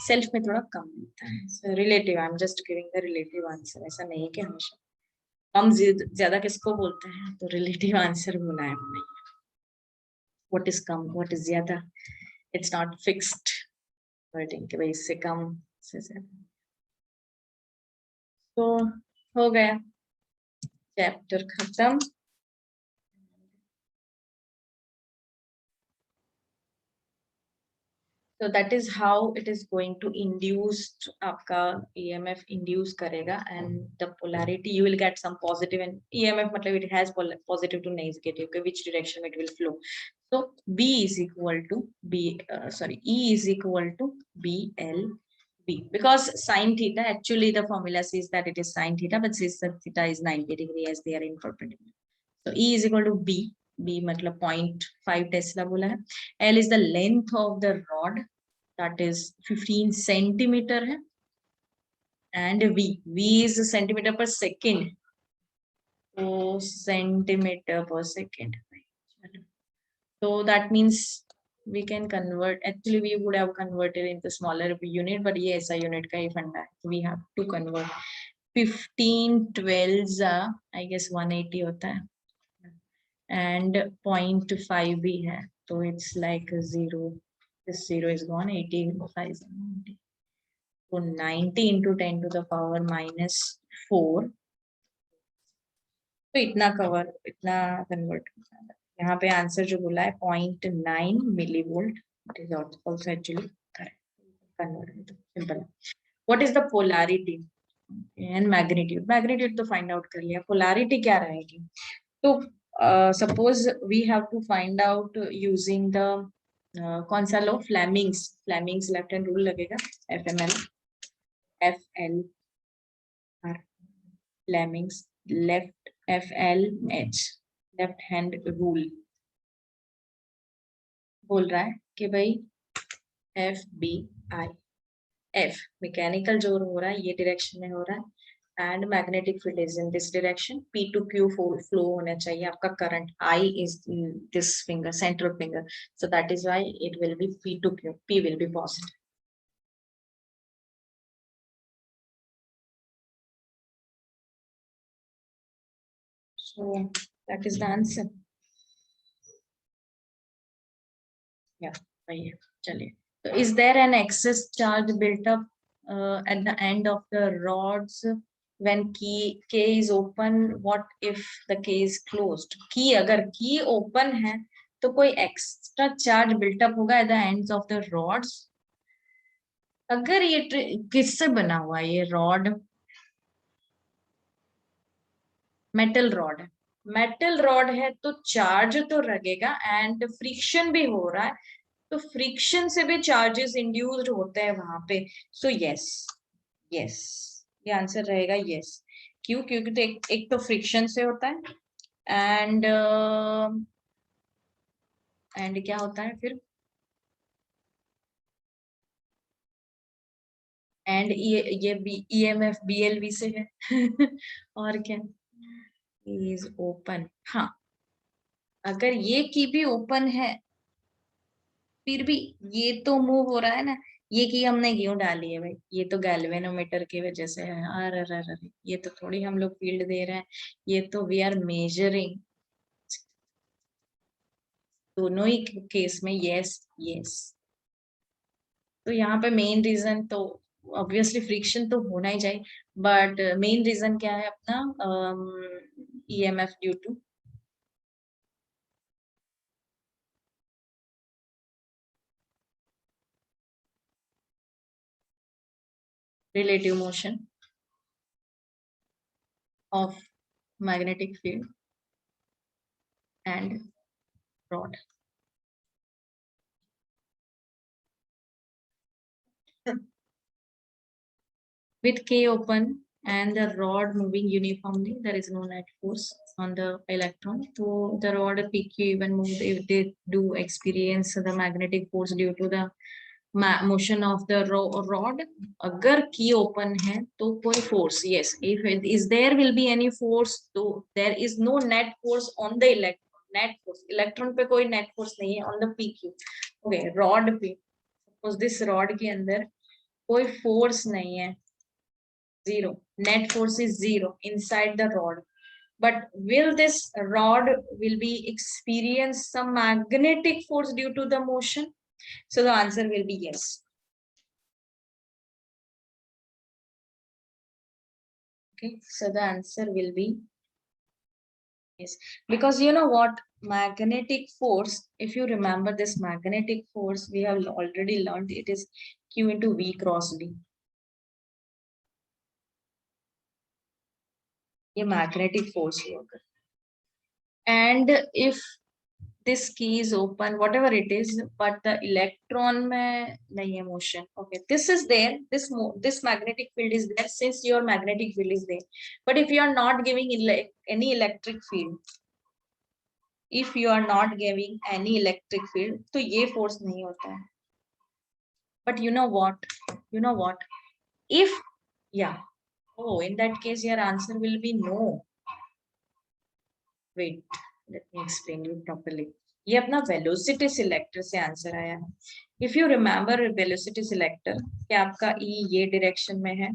सेल्फ में थोड़ा कम मिलता है। Relative, I am just giving the relative answer, ऐसा नहीं कि हमेशा कम ज्यादा किसको बोलते हैं, तो रिलेटिव आंसर बोला है हमने। What is come, what is ज्यादा, इट्स नॉट फिक्स्ड वर्डिंग कि भाई इससे कम से ज्यादा। तो हो गया चैप्टर खत्म। So that is how it is going to induce आपका EMF induce करेगा, and the polarity you will get some positive, and EMF मतलब it has positive to negative, okay, which direction it will flow. So B is equal to E is equal to BLB, because sine theta, actually the formula says that it is sine theta, but since the theta is 90 degree as they are in perpendicular, so E is equal to B मतलब 0.5 Tesla बोला है। L is the length of the rod, that is 15 centimetre है, and V is centimetre पर second, तो centimetre पर second. So that means we can convert, actually we would have converted into smaller unit, but ये ऐसा unit का ही फंडा है, we have to convert। 15 12 I guess 180 होता है, and 0.5 भी है, तो it's like 0, this 0 is gone, 85 तो 90 into 10 to the power minus 4, तो इतना कन्वर्ट यहाँ पे आंसर जो बोला है 0.9 millivolt, it is also actually correct, convert simple. What is the polarity and magnitude तो फाइंड आउट कर लिया, पोलैरिटी क्या रहेगी? तो suppose we have to find out using the कौन सा law, Fleming's left hand rule लगेगा, FML Fleming's left FLH left hand rule बोल रहा है कि भाई FBI, F मैकेनिकल जो हो रहा है ये डायरेक्शन में हो रहा है, and magnetic field is in this direction. P to Q flow होना चाहिए आपका current. I is this finger, central finger. So that is why it will be P to Q. P will be positive. So that is the answer. Yeah, chaliye. So is there an excess charge built up at the end of the rods when K is open? What if the K is closed? Key अगर key open है तो कोई extra charge built up होगा at the ends of the rods. अगर ये किससे बना हुआ है ये रॉड? मेटल रॉड है. मेटल रॉड है तो चार्ज तो लगेगा एंड फ्रिक्शन भी हो रहा है, तो फ्रिक्शन से भी चार्जेस इंड्यूस्ड होते हैं वहां पे. सो यस, यस, ये आंसर रहेगा यस. क्यों? क्योंकि तो एक तो फ्रिक्शन से होता है एंड क्या होता है फिर? एंड ये EMF BLV से है. और क्या? Is open. हाँ, अगर ये की भी ओपन है फिर भी ये तो मूव हो रहा है ना. ये की हमने क्यों डाली है भाई? ये तो गैल्वेनोमीटर की वजह से है. अरे अरे अरे, ये तो थोड़ी हम लोग फील्ड दे रहे हैं, ये तो वी आर मेजरिंग. दोनों ही केस में यस यस. तो यहाँ पे मेन रीजन तो ऑब्वियसली फ्रिक्शन तो होना ही चाहिए, बट मेन रीजन क्या है अपना? EMF due to relative motion of magnetic field and rod. With K open and the rod moving uniformly, there is no net force on the electron. So the rod PQ even move if they do experience the magnetic force due to the motion of the rod. अगर key open है तो कोई force, yes, if it is there will be any force, तो there is no net force on the electron. Net force electron पे कोई net force नहीं है on the PQ. Okay, rod पे suppose this rod के अंदर कोई force नहीं है. Zero. Net force is zero inside the rod. But will this rod will be experience some magnetic force due to the motion? So the answer will be yes. Okay, so the answer will be yes. Because you know what? Magnetic force, if you remember this magnetic force, we have already learned it is Q into V cross V. ये magnetic force होगा. And if this key is open, whatever it is, but the electron में नहीं है motion. Okay, this is there. This magnetic field is there since your magnetic field is there. But if you are not giving any electric field, if you are not giving any electric field, तो ये force नहीं होता है. But you know what? You know what? If yeah, oh, in that case your answer will be no. Wait, let me explain you properly. ये अपना velocity selector से answer आया है. If you remember velocity selector कि आपका E ये direction में है,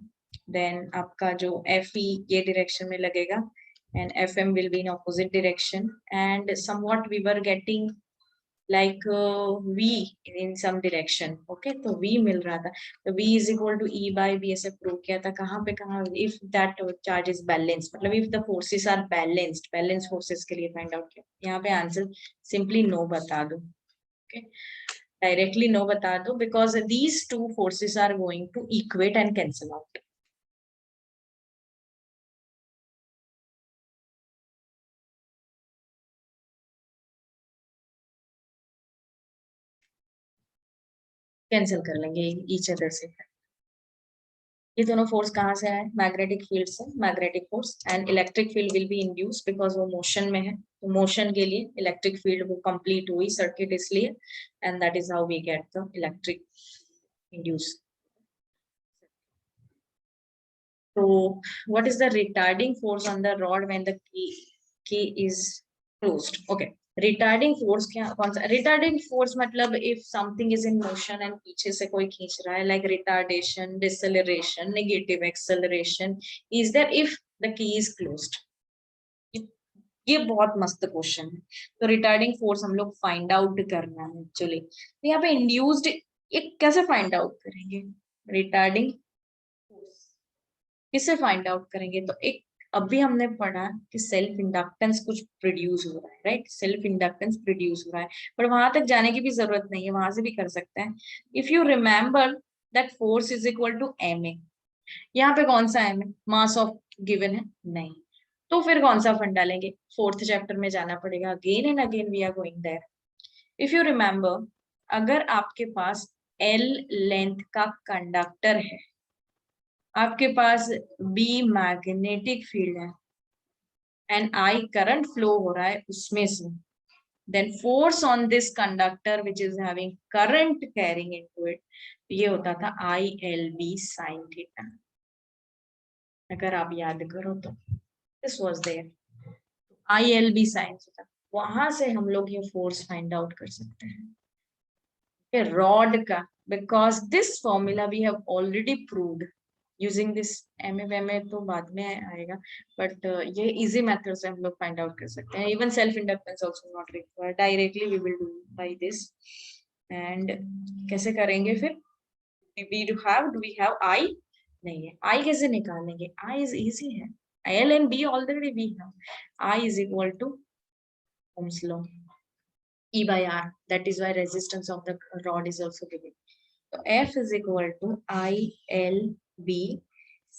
देन आपका जो FE ये डायरेक्शन में लगेगा and FM will be in opposite direction and somewhat we were getting like V in some direction. Okay, तो V मिल रहा था, तो V is equal to E by B ऐसे प्रूव किया था. कहाँ पे कहाँ? if that charge is balanced, मतलब if the forces are balanced, balance forces के लिए find out किया. यहाँ पे आंसर simply no बता दो. Okay, directly no बता दो because these two forces are going to equate and cancel out. Cancel कर लेंगे each other से. ये दोनों फोर्स कहाँ से आए? मैग्नेटिक फील्ड से. Magnetic force and electric field will be induce because वो मोशन में है, तो मोशन के लिए इलेक्ट्रिक फील्ड वो कंप्लीट हुई सर्किट इसलिए, and that is how we get the electric induce. So what is the retarding force on the rod when the key is closed? Okay, retarding force क्या कौन सा retarding force मतलब if something is in motion and पीछे से कोई खींच रहा है, like retardation, deceleration, negative acceleration is there if the key is closed. ये बहुत मस्त क्वेश्चन है. तो रिटार्डिंग फोर्स हम लोग फाइंड आउट करना है एक्चुअली. तो यहाँ पे इंड्यूस्ड ये कैसे फाइंड आउट करेंगे? रिटार्डिंग फोर्स किसे फाइंड आउट करेंगे? तो एक अभी हमने पढ़ा कि सेल्फ इंडक्टेंस कुछ प्रोड्यूस हो रहा है, राइट? सेल्फ इंडक्टेंस प्रोड्यूस हो रहा है, पर वहां तक जाने की भी जरूरत नहीं है, वहां से भी कर सकते हैं. If you remember that force is equal to m a. यहाँ पे कौन सा एम है? मास ऑफ गिवन है नहीं. तो फिर कौन सा फंड डालेंगे? फोर्थ चैप्टर में जाना पड़ेगा. Again and again we are going there. If you remember, अगर आपके पास एल लेंथ का कंडक्टर है, आपके पास बी मैग्नेटिक फील्ड है एंड आई करंट फ्लो हो रहा है उसमें से, then force on this conductor which is having current carrying into it, ये होता था I L B sine theta. अगर आप याद करो तो this was there I L B sine theta. वहां से हम लोग ये फोर्स फाइंड आउट कर सकते हैं रॉड का, because this formula we have already proved using this. M a तो बाद में आएगा, बट ये इजी मेथड से हम लोग फाइंड आउट कर सकते हैं. Even self inductance also not required, directly we will do by this. And कैसे करेंगे फिर? Do we have I? नहीं है. आई कैसे निकालेंगे? आई इज इजी है. L and B already we have. I is equal to Ohm's law, E by R. That is why resistance of the rod is also given. So F is equal to I L B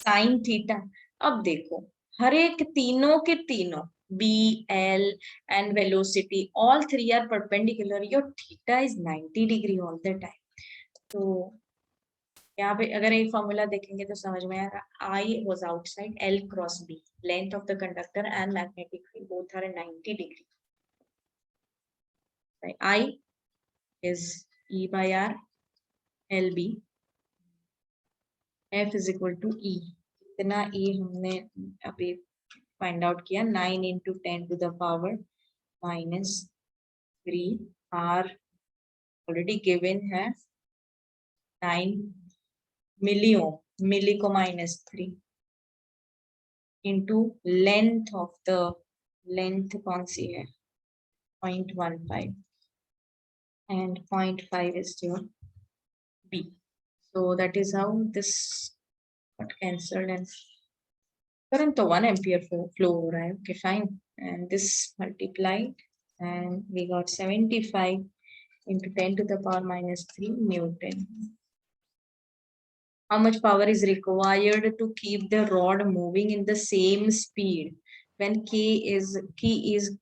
sin theta. अब देखो, हर एक तीनों के तीनों B, L and velocity, all three are perpendicular. Your theta is 90 degree all the time. तो यहाँ पे अगर एक फॉर्मूला देखेंगे तो समझ में आएगा. I was outside, L cross B, length of the conductor and magnetic field both are 90 degree. I is E by R, LB, F is equal to E. कितना E हमने अभी फाइंड आउट किया? 9 into 10 to the power minus 3. R already given है 9 milliohm, milli को minus 3 into length of the, length कौन सी है? 0.15 and 0.5 is your B. So that is how this got cancelled and current तो 1 ampere flow हो रहा है. Okay, fine. And this multiplied and we got 75 into 10 to the power minus 3 Newton. How much power is required to keep the rod moving in the same speed when key is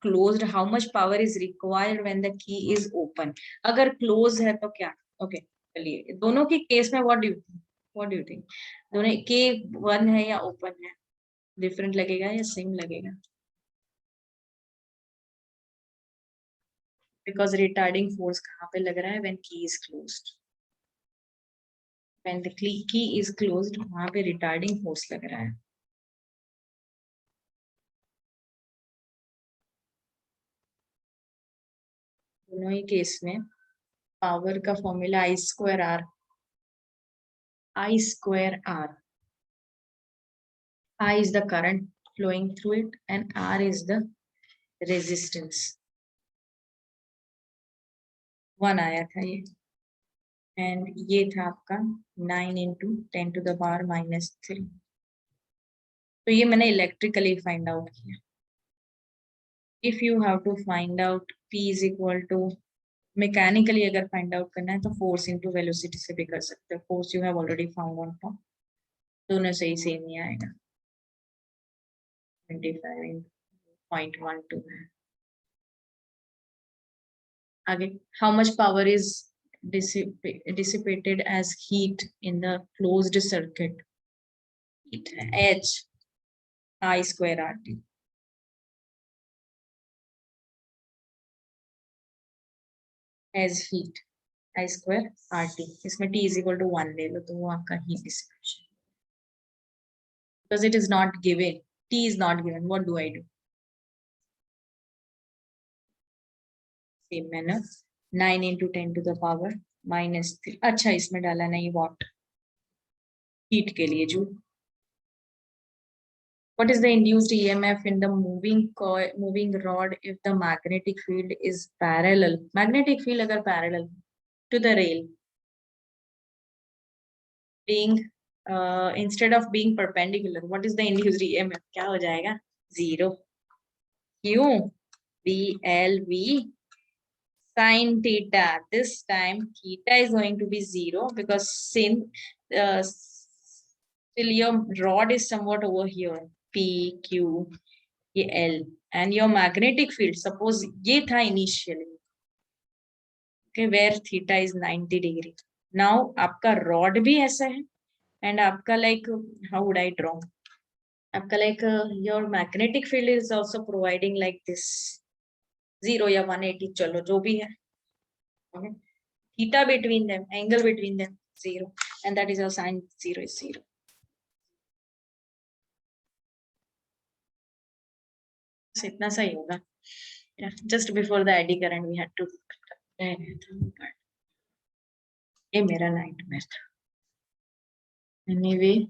closed? How much power is required when the key is open? अगर close है तो क्या? Okay, चलिए दोनों की case में what do you think? दोनों के 1 है या ओपन है? डिफरेंट लगेगा या सेम लगेगा? बिकॉज रिटार्डिंग फोर्स कहाँ पे लग रहा है? When key is closed. When the key is closed वहां पे रिटार्डिंग फोर्स लग रहा है. दोनों ही केस में पावर का formula I square R. I is the current flowing through it and R is the resistance. 1 आया था ये एंड ये था आपका 9 into 10 to the power minus 3. तो ये मैंने इलेक्ट्रिकली फाइंड आउट किया. If you have to find out P is equal to, mechanically अगर फाइंड आउट करना है तो फोर्स इनटू वेलोसिटी से भी कर सकते हो. Force you have already found on top. दोनों से ही सेम ही आएगा. 25.12 है. आगे, how much power is dissipated as heat in the closed circuit? Heat H I square RT. as heat I square RT. इसमें T is equal to 1 ले लो तो वो आपका heat dissipation. because it is not given. T is not given. What do I do? Same manner. 9 into 10 to the power -3. अच्छा इसमें डाला नहीं watt. Heat के लिए joule. What is the induced EMF in the moving rod if the magnetic field is parallel? Magnetic field अगर parallel to the rail, being instead of being perpendicular, what is the induced EMF? क्या हो जाएगा? 0. क्यों? BLV sin theta. This time theta is going to be 0 because sin till your rod is somewhat over here. P, Q, ये L and your magnetic field, suppose ये था initially, okay, where theta is 90 degree. Now आपका rod भी ऐसा है and आपका like, how would I draw? आपका like your magnetic field is also providing like this 0 या 180 चलो जो भी है, okay. Theta between them, angle between them 0 and that is our sin 0 is 0. इतना सही होगा. Yeah, just before the eddy current we had to ये मेरा nightmare था. Anyway,